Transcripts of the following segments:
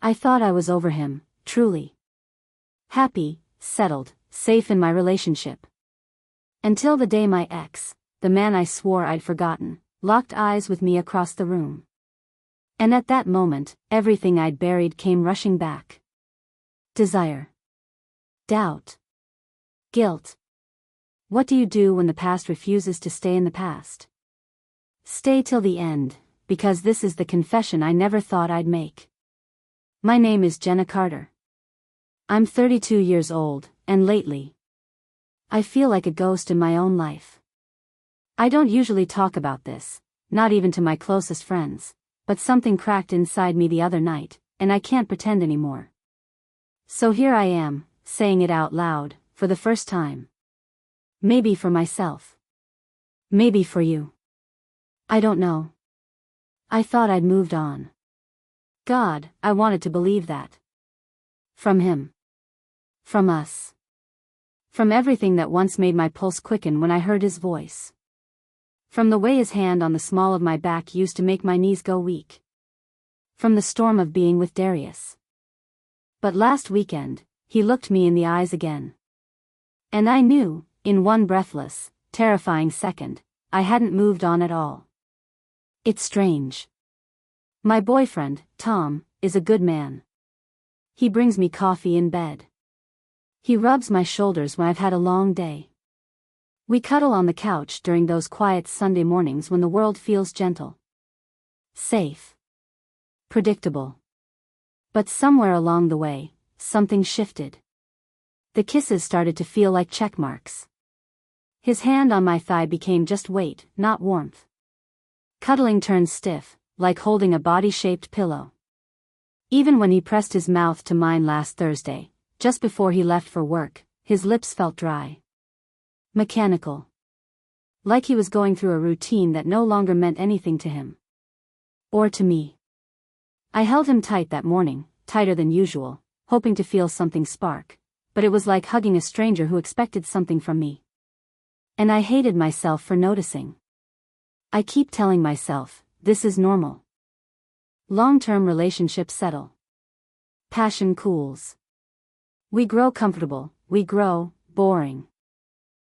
I thought I was over him, truly. Happy, settled, safe in my relationship. Until the day my ex, the man I swore I'd forgotten, locked eyes with me across the room. And at that moment, everything I'd buried came rushing back. Desire. Doubt. Guilt. What do you do when the past refuses to stay in the past? Stay till the end, because this is the confession I never thought I'd make. My name is Jenna Carter. I'm 32 years old, and lately, I feel like a ghost in my own life. I don't usually talk about this, not even to my closest friends, but something cracked inside me the other night, and I can't pretend anymore. So here I am, saying it out loud, for the first time. Maybe for myself. Maybe for you. I don't know. I thought I'd moved on. God, I wanted to believe that. From him. From us. From everything that once made my pulse quicken when I heard his voice. From the way his hand on the small of my back used to make my knees go weak. From the storm of being with Darius. But last weekend, he looked me in the eyes again. And I knew, in one breathless, terrifying second, I hadn't moved on at all. It's strange. My boyfriend, Tom, is a good man. He brings me coffee in bed. He rubs my shoulders when I've had a long day. We cuddle on the couch during those quiet Sunday mornings when the world feels gentle. Safe. Predictable. But somewhere along the way, something shifted. The kisses started to feel like check marks. His hand on my thigh became just weight, not warmth. Cuddling turned stiff, like holding a body-shaped pillow. Even when he pressed his mouth to mine last Thursday, just before he left for work, his lips felt dry. Mechanical. Like he was going through a routine that no longer meant anything to him. Or to me. I held him tight that morning, tighter than usual, hoping to feel something spark, but it was like hugging a stranger who expected something from me. And I hated myself for noticing. I keep telling myself, this is normal. Long-term relationships settle. Passion cools. We grow comfortable, we grow boring.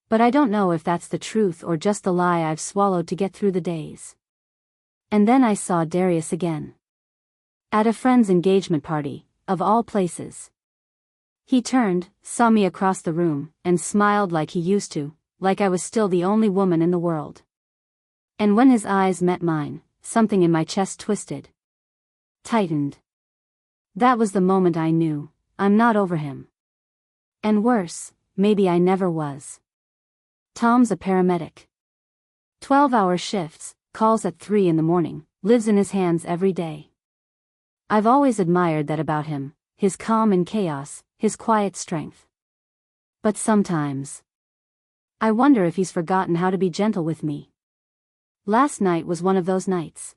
But I don't know if that's the truth or just the lie I've swallowed to get through the days. And then I saw Darius again. At a friend's engagement party, of all places. He turned, saw me across the room, and smiled like he used to, like I was still the only woman in the world. And when his eyes met mine, something in my chest twisted. Tightened. That was the moment I knew, I'm not over him. And worse, maybe I never was. Tom's a paramedic. 12-hour shifts, calls at 3 in the morning, lives in his hands every day. I've always admired that about him, his calm in chaos, his quiet strength. But sometimes, I wonder if he's forgotten how to be gentle with me. Last night was one of those nights.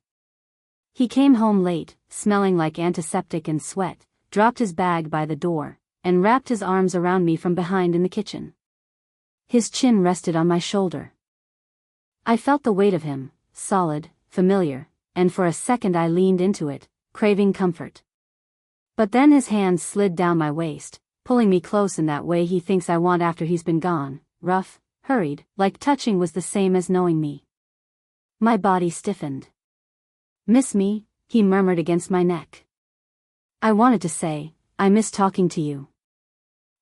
He came home late, smelling like antiseptic and sweat, dropped his bag by the door, and wrapped his arms around me from behind in the kitchen. His chin rested on my shoulder. I felt the weight of him, solid, familiar, and for a second I leaned into it, craving comfort. But then his hands slid down my waist, pulling me close in that way he thinks I want after he's been gone, rough, hurried, like touching was the same as knowing me. My body stiffened. Miss me, he murmured against my neck. I wanted to say, I miss talking to you.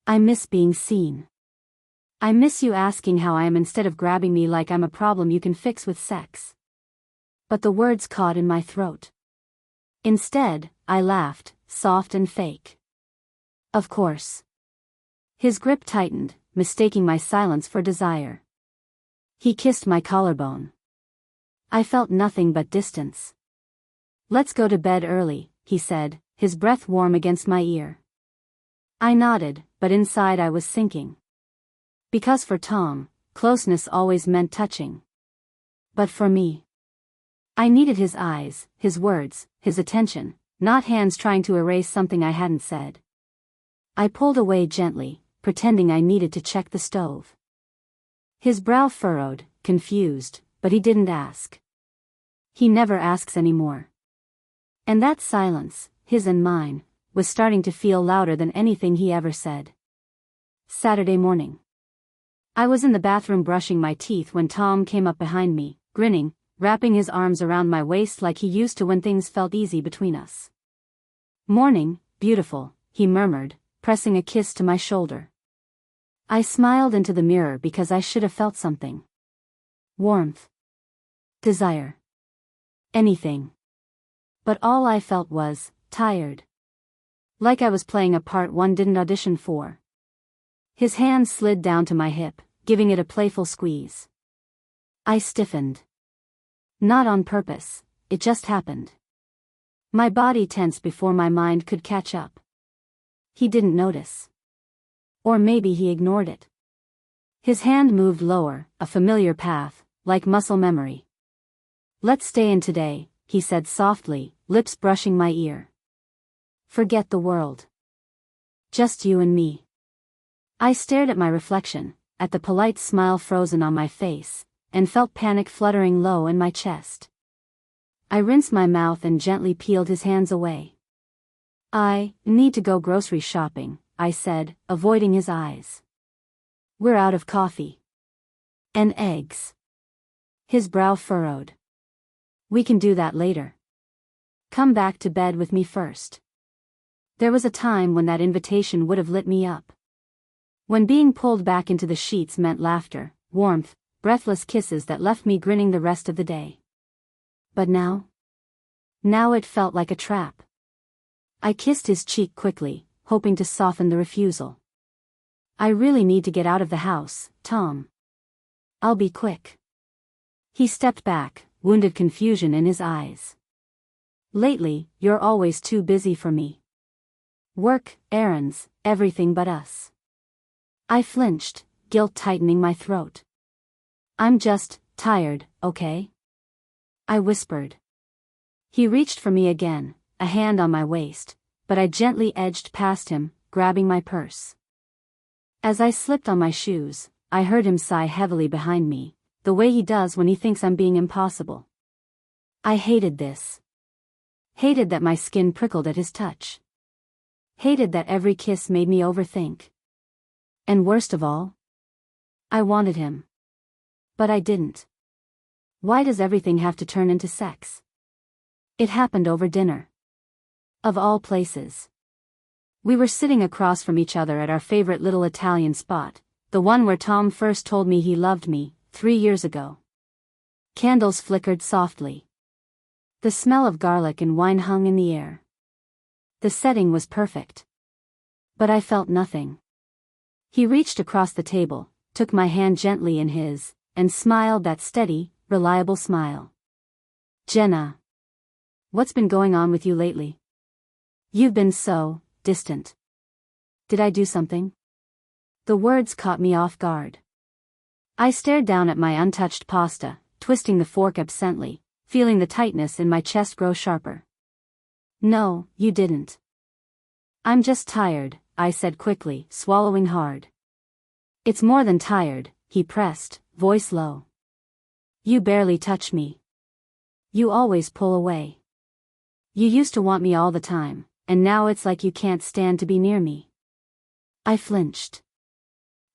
I miss being seen. I miss you asking how I am instead of grabbing me like I'm a problem you can fix with sex. But the words caught in my throat. Instead, I laughed, soft and fake. Of course. His grip tightened, mistaking my silence for desire. He kissed my collarbone. I felt nothing but distance. Let's go to bed early, he said, his breath warm against my ear. I nodded, but inside I was sinking. Because for Tom, closeness always meant touching. But for me, I needed his eyes, his words, his attention, not hands trying to erase something I hadn't said. I pulled away gently, pretending I needed to check the stove. His brow furrowed, confused, but he didn't ask. He never asks anymore. And that silence, his and mine, was starting to feel louder than anything he ever said. Saturday morning. I was in the bathroom brushing my teeth when Tom came up behind me, grinning, wrapping his arms around my waist like he used to when things felt easy between us. "Morning, beautiful," he murmured, pressing a kiss to my shoulder. I smiled into the mirror because I should have felt something. Warmth. Desire. Anything. But all I felt was, tired. Like I was playing a part one didn't audition for. His hand slid down to my hip, giving it a playful squeeze. I stiffened. Not on purpose, it just happened. My body tensed before my mind could catch up. He didn't notice. Or maybe he ignored it. His hand moved lower, a familiar path, like muscle memory. "Let's stay in today," he said softly, lips brushing my ear. "Forget the world. Just you and me." I stared at my reflection, at the polite smile frozen on my face, and felt panic fluttering low in my chest. I rinsed my mouth and gently peeled his hands away. "I need to go grocery shopping," I said, avoiding his eyes. "We're out of coffee. And eggs." His brow furrowed. "We can do that later. Come back to bed with me first." There was a time when that invitation would have lit me up. When being pulled back into the sheets meant laughter, warmth, breathless kisses that left me grinning the rest of the day. But now? Now it felt like a trap. I kissed his cheek quickly, hoping to soften the refusal. "I really need to get out of the house, Tom. I'll be quick." He stepped back, wounded confusion in his eyes. "Lately, you're always too busy for me. Work, errands, everything but us." I flinched, guilt tightening my throat. "I'm just tired, okay?" I whispered. He reached for me again, a hand on my waist, but I gently edged past him, grabbing my purse. As I slipped on my shoes, I heard him sigh heavily behind me, the way he does when he thinks I'm being impossible. I hated this. Hated that my skin prickled at his touch. Hated that every kiss made me overthink. And worst of all, I wanted him. But I didn't. Why does everything have to turn into sex? It happened over dinner. Of all places. We were sitting across from each other at our favorite little Italian spot, the one where Tom first told me he loved me, 3 years ago. Candles flickered softly. The smell of garlic and wine hung in the air. The setting was perfect. But I felt nothing. He reached across the table, took my hand gently in his, and smiled that steady, reliable smile. "Jenna. What's been going on with you lately? You've been so distant." Did I do something? The words caught me off guard. I stared down at my untouched pasta, twisting the fork absently, feeling the tightness in my chest grow sharper. "No, you didn't. I'm just tired," I said quickly, swallowing hard. "It's more than tired," he pressed, voice low. "You barely touch me. You always pull away. You used to want me all the time, and now it's like you can't stand to be near me." I flinched.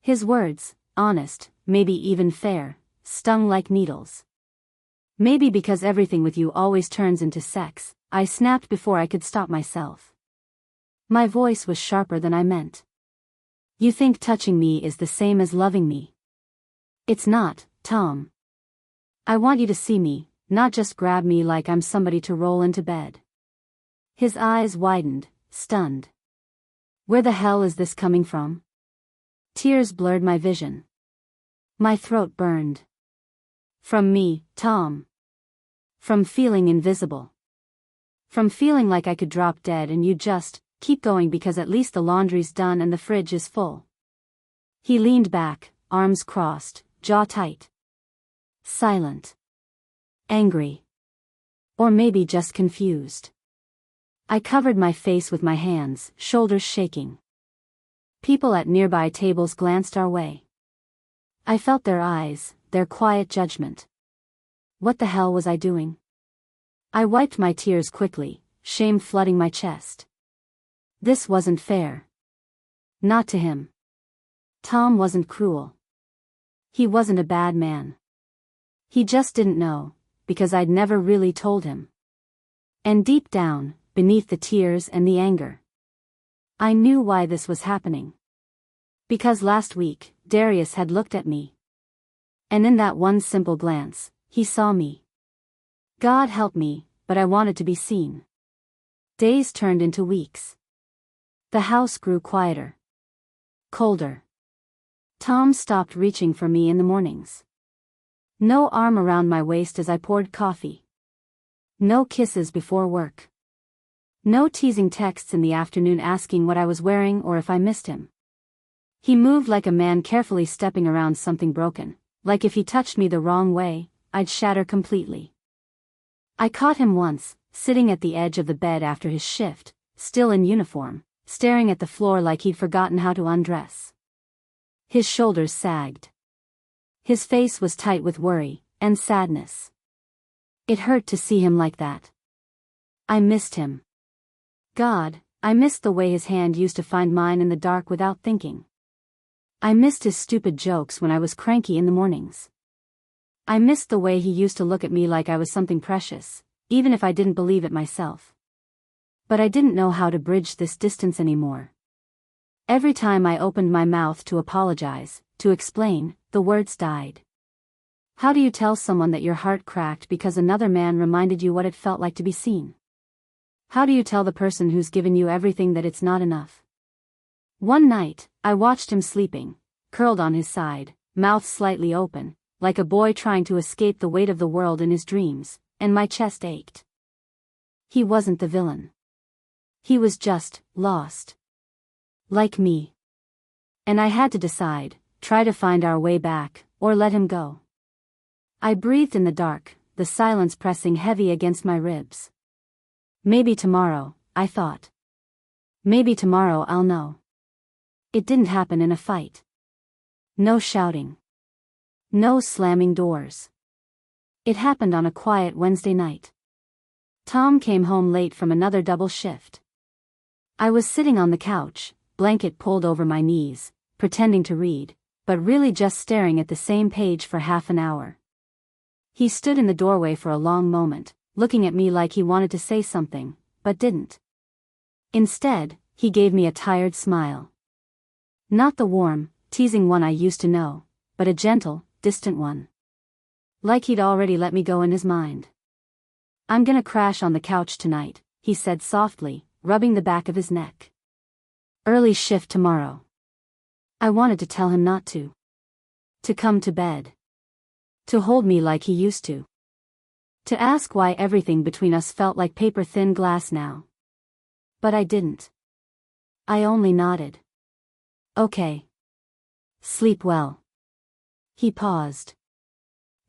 His words, honest, maybe even fair, stung like needles. "Maybe because everything with you always turns into sex," I snapped before I could stop myself. My voice was sharper than I meant. "You think touching me is the same as loving me. It's not, Tom. I want you to see me, not just grab me like I'm somebody to roll into bed." His eyes widened, stunned. Where the hell is this coming from? Tears blurred my vision. My throat burned. From me, Tom. From feeling invisible. From feeling like I could drop dead and you just keep going because at least the laundry's done and the fridge is full. He leaned back, arms crossed, jaw tight. Silent. Angry. Or maybe just confused. I covered my face with my hands, shoulders shaking. People at nearby tables glanced our way. I felt their eyes, their quiet judgment. What the hell was I doing? I wiped my tears quickly, shame flooding my chest. This wasn't fair. Not to him. Tom wasn't cruel. He wasn't a bad man. He just didn't know, because I'd never really told him. And deep down, beneath the tears and the anger, I knew why this was happening. Because last week, Darius had looked at me. And in that one simple glance, he saw me. God help me, but I wanted to be seen. Days turned into weeks. The house grew quieter. Colder. Tom stopped reaching for me in the mornings. No arm around my waist as I poured coffee. No kisses before work. No teasing texts in the afternoon asking what I was wearing or if I missed him. He moved like a man carefully stepping around something broken, like if he touched me the wrong way, I'd shatter completely. I caught him once, sitting at the edge of the bed after his shift, still in uniform, staring at the floor like he'd forgotten how to undress. His shoulders sagged. His face was tight with worry and sadness. It hurt to see him like that. I missed him. God, I missed the way his hand used to find mine in the dark without thinking. I missed his stupid jokes when I was cranky in the mornings. I missed the way he used to look at me like I was something precious, even if I didn't believe it myself. But I didn't know how to bridge this distance anymore. Every time I opened my mouth to apologize, to explain, the words died. How do you tell someone that your heart cracked because another man reminded you what it felt like to be seen? How do you tell the person who's given you everything that it's not enough? One night, I watched him sleeping, curled on his side, mouth slightly open, like a boy trying to escape the weight of the world in his dreams, and my chest ached. He wasn't the villain. He was just lost. Like me. And I had to decide, try to find our way back, or let him go. I breathed in the dark, the silence pressing heavy against my ribs. Maybe tomorrow, I thought. Maybe tomorrow I'll know. It didn't happen in a fight. No shouting. No slamming doors. It happened on a quiet Wednesday night. Tom came home late from another double shift. I was sitting on the couch, blanket pulled over my knees, pretending to read, but really just staring at the same page for half an hour. He stood in the doorway for a long moment, looking at me like he wanted to say something, but didn't. Instead, he gave me a tired smile. Not the warm, teasing one I used to know, but a gentle, distant one. Like he'd already let me go in his mind. I'm gonna crash on the couch tonight, he said softly, rubbing the back of his neck. Early shift tomorrow. I wanted to tell him not to. To come to bed. To hold me like he used to. To ask why everything between us felt like paper-thin glass now. But I didn't. I only nodded. Okay. Sleep well. He paused.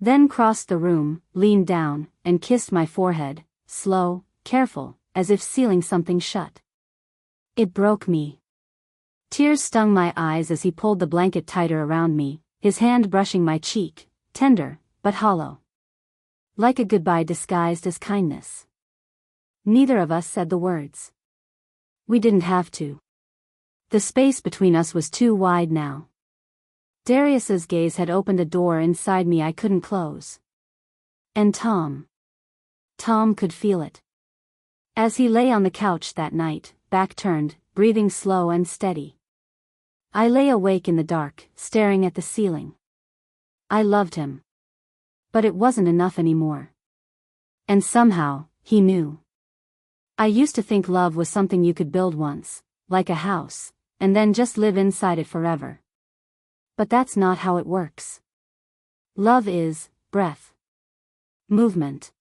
Then crossed the room, leaned down, and kissed my forehead, slow, careful, as if sealing something shut. It broke me. Tears stung my eyes as he pulled the blanket tighter around me, his hand brushing my cheek, tender, but hollow. Like a goodbye disguised as kindness. Neither of us said the words. We didn't have to. The space between us was too wide now. Darius's gaze had opened a door inside me I couldn't close. And Tom could feel it. As he lay on the couch that night, back turned, breathing slow and steady. I lay awake in the dark, staring at the ceiling. I loved him. But it wasn't enough anymore. And somehow, he knew. I used to think love was something you could build once, like a house, and then just live inside it forever. But that's not how it works. Love is breath. Movement.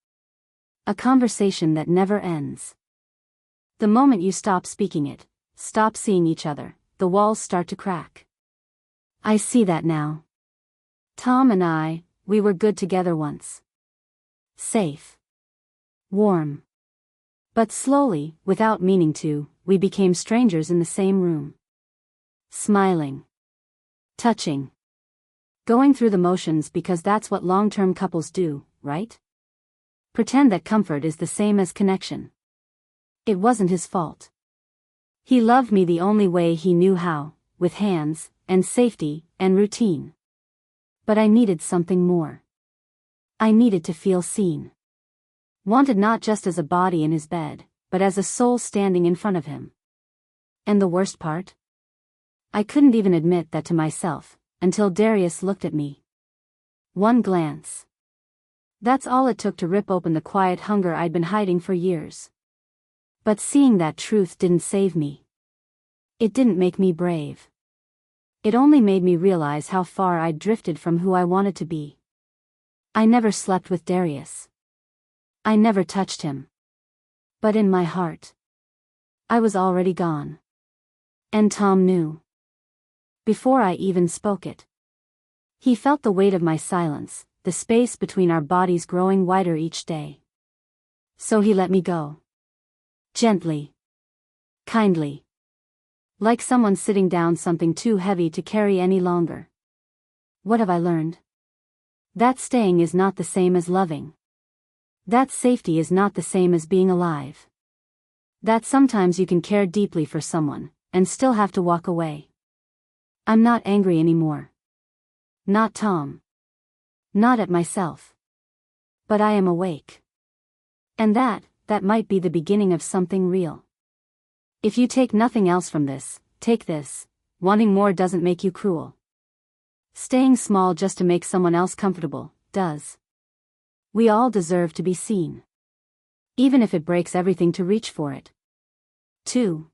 A conversation that never ends. The moment you stop speaking it, stop seeing each other, the walls start to crack. I see that now. Tom and I, we were good together once. Safe. Warm. But slowly, without meaning to, we became strangers in the same room. Smiling. Touching. Going through the motions because that's what long-term couples do, right? Pretend that comfort is the same as connection. It wasn't his fault. He loved me the only way he knew how, with hands, and safety, and routine. But I needed something more. I needed to feel seen. Wanted not just as a body in his bed, but as a soul standing in front of him. And the worst part? I couldn't even admit that to myself, until Darius looked at me. One glance. That's all it took to rip open the quiet hunger I'd been hiding for years. But seeing that truth didn't save me. It didn't make me brave. It only made me realize how far I'd drifted from who I wanted to be. I never slept with Darius. I never touched him. But in my heart, I was already gone. And Tom knew. Before I even spoke it. He felt the weight of my silence, the space between our bodies growing wider each day. So he let me go. Gently. Kindly. Like someone sitting down something too heavy to carry any longer. What have I learned? That staying is not the same as loving. That safety is not the same as being alive. That sometimes you can care deeply for someone, and still have to walk away. I'm not angry anymore. Not Tom. Not at myself. But I am awake. And that might be the beginning of something real. If you take nothing else from this, take this: wanting more doesn't make you cruel. Staying small just to make someone else comfortable, does. We all deserve to be seen. Even if it breaks everything to reach for it. 2.